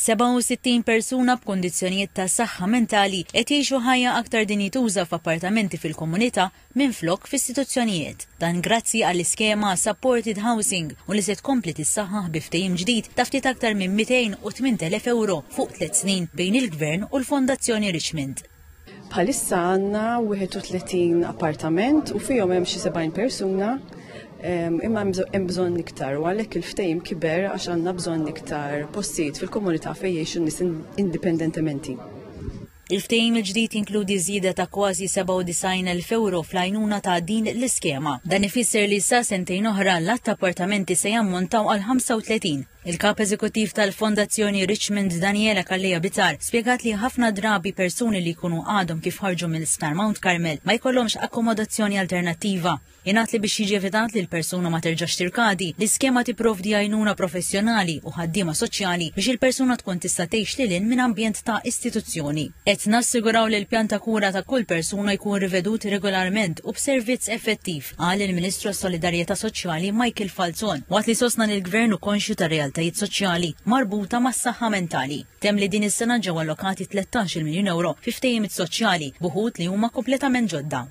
67 persuna b'kondizzjonijiet ta' saħħa mentali qed jgħixu ħajja aktar dinjituża f'appartamenti fil-komunità minflok f'istituzzjonijiet. Dan grazzi għall-iskema Supported Housing u li se tkompli tissaħħaħ bi ftehim ġdid ta' ftit aktar minn 208,000 euro fuq 3 snin bejn il-Gvern u l-Fondazzjoni Richmond. Bħalissa għandna 31 appartament u fihom hemm xi 70 persuna. Imma hemm bżonn iktar u għalhekk il-ftehim kiber għax għandna bżonn iktar postijiet fil-komunità fejn jgħixu n-nies indipendentementi. Il-ftehim il-ġdid jinkludi żieda ta' kważi 97,000 euro fl-għajnuna ta' din l-iskema. Dan ifisser li sa sentejn oħra l-att appartamenti se jammontaw għal 35. Il-kap eżekuttiv tal-Fondazzjoni Richmond Daniela Kalleja Bitar spjegat li ħafna drabi persuni li jkunu għadhom kif ħarġu mill-isptar Mount Carmel ma jkollhomx akkomodazzjoni alternattiva. Ingħat li biex jiġi evitat li l-persuna ma terġax tirkadi, l-iskema tipprovdi għajnuna professjonali u ħaddiema soċjali biex il-persuna tkun tista' tgħix lilin minn ambjent ta' istituzzjoni. Qed nassiguraw li l-pjan ta' kura ta' kull persuna jkun rivedut regolarment u b'servizz effettiv, qal il-Ministru għas-Solidarjetà Soċjali Michael Falzon, waqt li sostna l-Gvern u konxju ta' realtajiet soċjali marbuta mas-saħħa mentali. Tem li din is-sena ġew allokati 13 miljun euro fi ftehimiet soċjali, buħud li huma kompletament ġodda.